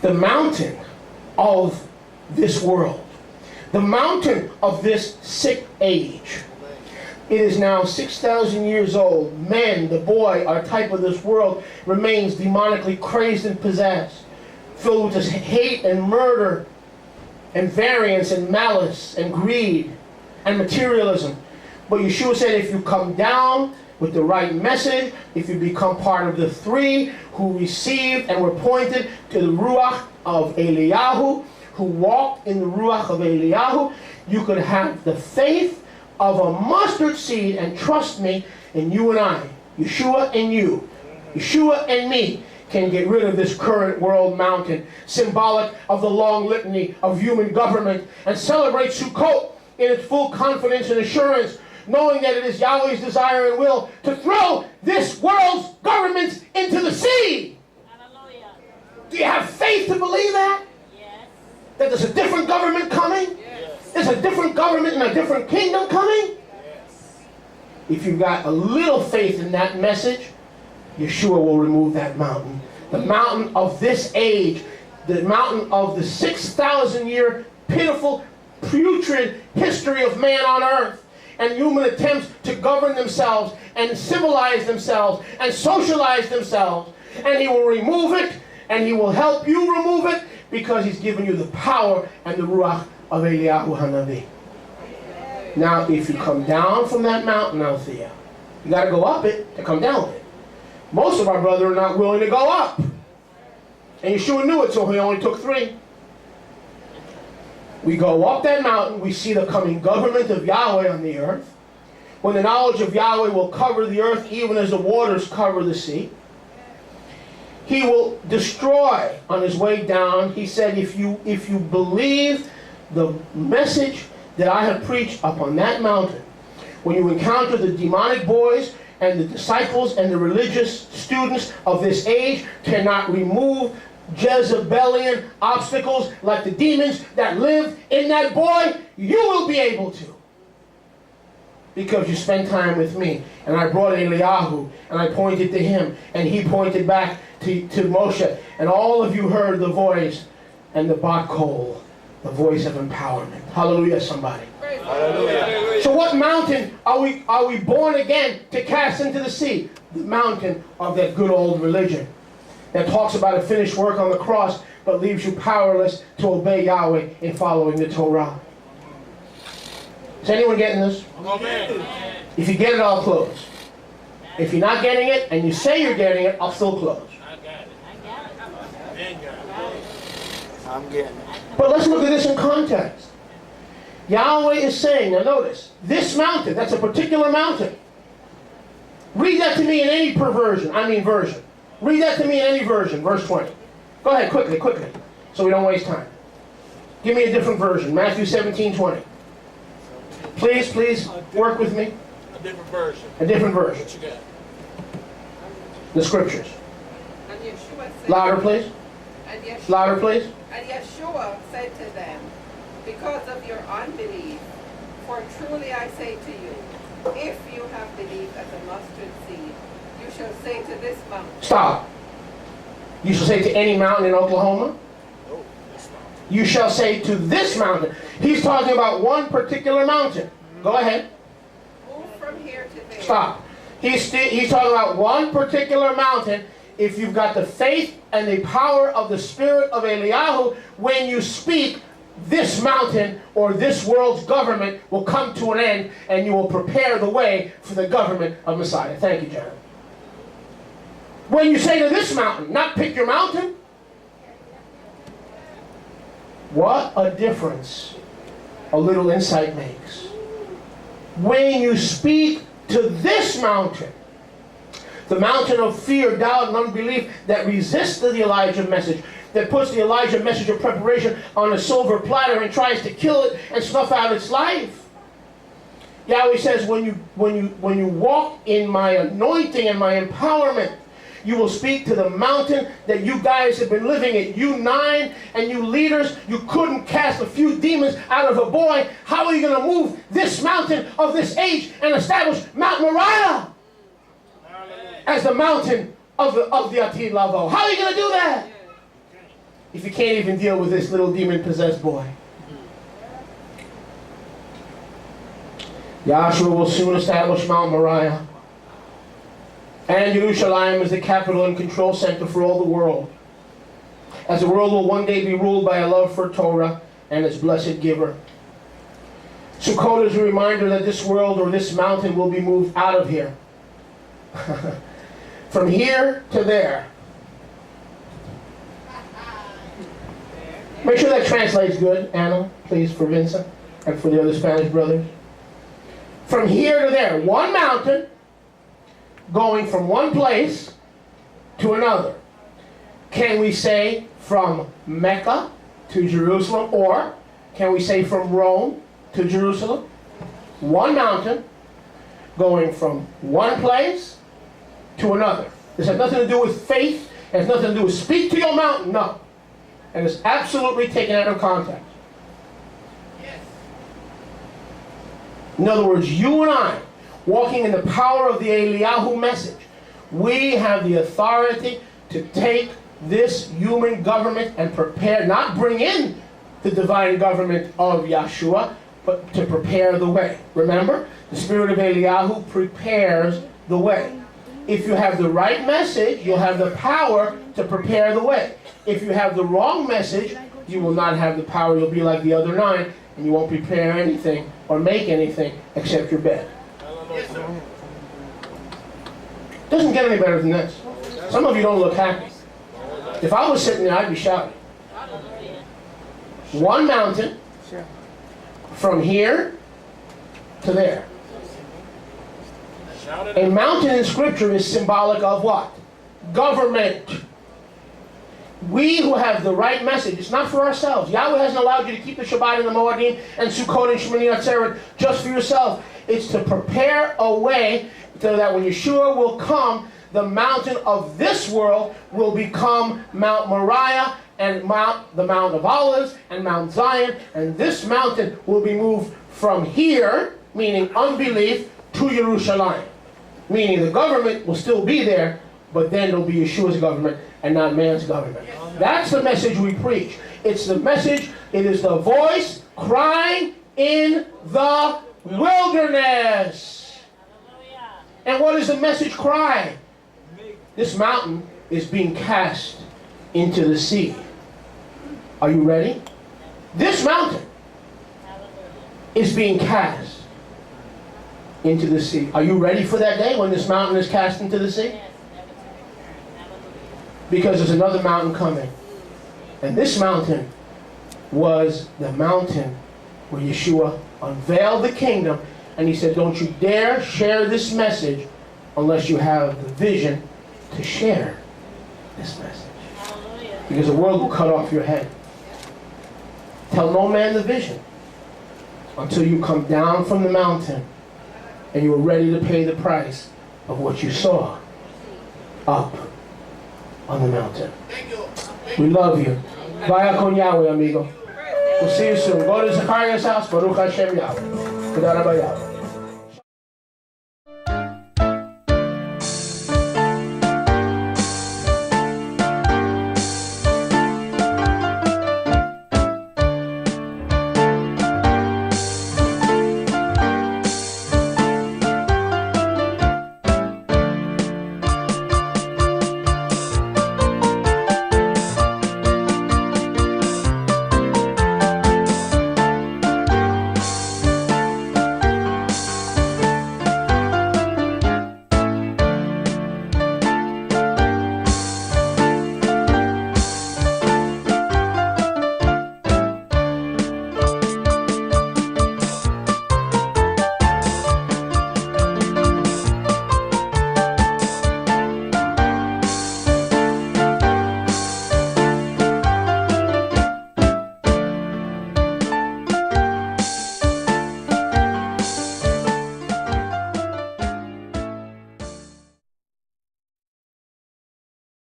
The mountain of this world, the mountain of this sick age. It is now 6,000 years old. Men, the boy, our type of this world, remains demonically crazed and possessed, filled with this hate and murder and variance and malice and greed and materialism. But Yeshua said, if you come down with the right message, if you become part of the three who received and were pointed to the Ruach of Eliyahu, who walked in the Ruach of Eliyahu, you could have the faith of a mustard seed, and trust me, and you and I, Yeshua and you, Yeshua and me, can get rid of this current world mountain, symbolic of the long litany of human government, and celebrate Sukkot in its full confidence and assurance, knowing that it is Yahweh's desire and will to throw this world's governments into the sea. Hallelujah. Do you have faith to believe that? Yes. That there's a different government coming? Yes. There's a different government and a different kingdom coming? Yes. If you've got a little faith in that message, Yeshua will remove that mountain. The mountain of this age, the mountain of the 6,000-year pitiful, putrid history of man on earth, and human attempts to govern themselves and civilize themselves and socialize themselves. And he will remove it, and he will help you remove it, because he's given you the power and the Ruach of Eliyahu Hanavi. Now, if you come down from that mountain, Althea, you got to go up it to come down it. Most of our brothers are not willing to go up. And Yeshua knew it, so he only took 3. We go up that mountain, we see the coming government of Yahweh on the earth, when the knowledge of Yahweh will cover the earth even as the waters cover the sea. He will destroy on his way down. He said, if you believe the message that I have preached upon that mountain, when you encounter the demonic boys and the disciples and the religious students of this age cannot remove Jezebelian obstacles like the demons that live in that boy, you will be able to. Because you spend time with me. And I brought Eliyahu, and I pointed to him, and he pointed back to Moshe. And all of you heard the voice and the Bakol, the voice of empowerment. Hallelujah, somebody. Hallelujah. So what mountain are we born again to cast into the sea? The mountain of that good old religion that talks about a finished work on the cross, but leaves you powerless to obey Yahweh in following the Torah. Is anyone getting this? Amen. If you get it, I'll close. If you're not getting it, and you say you're getting it, I'll still close. I got it. I'm getting it. But let's look at this in context. Yahweh is saying, now notice, this mountain, that's a particular mountain. Read that to me in any version. Read that to me in any version, verse 20. Go ahead, quickly, so we don't waste time. Give me a different version, Matthew 17:20. Please, work with me. A different version. A different version. What you got? The scriptures. And Yeshua said, Louder, please. Louder, please. And Yeshua said to them, because of your unbelief, for truly I say to you, if you have belief as a mustard seed, you shall say to this mountain. Stop. You shall say to any mountain in Oklahoma. You shall say to this mountain. He's talking about one particular mountain. Go ahead. Move from here to there. Stop. He's talking about one particular mountain. If you've got the faith and the power of the spirit of Eliyahu, when you speak, this mountain or this world's government will come to an end, and you will prepare the way for the government of Messiah. Thank you, John. When you say to this mountain, not pick your mountain. What a difference a little insight makes. When you speak to this mountain, the mountain of fear, doubt, and unbelief that resists the Elijah message, that puts the Elijah message of preparation on a silver platter and tries to kill it and snuff out its life. Yahweh says, when you walk in my anointing and my empowerment, you will speak to the mountain that you guys have been living at. You 9 and you leaders, you couldn't cast a few demons out of a boy. How are you going to move this mountain of this age and establish Mount Moriah as the mountain of the Atid Lavo? How are you going to do that? if you can't even deal with this little demon-possessed boy? Yahshua will soon establish Mount Moriah. And Jerusalem is the capital and control center for all the world. As the world will one day be ruled by a love for Torah and its blessed giver. Sukkot is a reminder that this world or this mountain will be moved out of here. From here to there. Make sure that translates good, Anna, please, for Vincent and for the other Spanish brothers. From here to there. One mountain going from one place to another. Can we say from Mecca to Jerusalem, or can we say from Rome to Jerusalem? One mountain going from one place to another. This has nothing to do with faith. It has nothing to do with speak to your mountain. No. And it's absolutely taken out of context. In other words, you and I, walking in the power of the Eliyahu message, we have the authority to take this human government and prepare, not bring in the divine government of Yahshua, but to prepare the way. Remember, the spirit of Eliyahu prepares the way. If you have the right message, you'll have the power to prepare the way. If you have the wrong message, you will not have the power. You'll be like the other 9, and you won't prepare anything or make anything except your bed. Doesn't get any better than this. Some of you don't look happy. If I was sitting there, I'd be shouting. One mountain from here to there. A mountain in Scripture is symbolic of what? Government. We who have the right message, it's not for ourselves. Yahweh hasn't allowed you to keep the Shabbat and the Moedim and Sukkot and Shemini Atzeret just for yourself. It's to prepare a way so that when Yeshua will come, the mountain of this world will become Mount Moriah and the Mount of Olives and Mount Zion. And this mountain will be moved from here, meaning unbelief, to Jerusalem. Meaning the government will still be there, but then it'll be Yeshua's government and not man's government. That's the message we preach. It's the message, it is the voice crying in the wilderness. And what is the message crying? This mountain is being cast into the sea. Are you ready? This mountain is being cast into the sea. Are you ready for that day when this mountain is cast into the sea? Because there's another mountain coming. And this mountain was the mountain where Yeshua unveiled the kingdom, and he said, don't you dare share this message unless you have the vision to share this message. Because the world will cut off your head. Tell no man the vision until you come down from the mountain and you are ready to pay the price of what you saw up on the mountain. We love you. Vaya con Yahweh, amigo. We'll see you soon. Go to Zechariah's house. Baruch Hashem Yahweh. Toda Rabba Yahweh.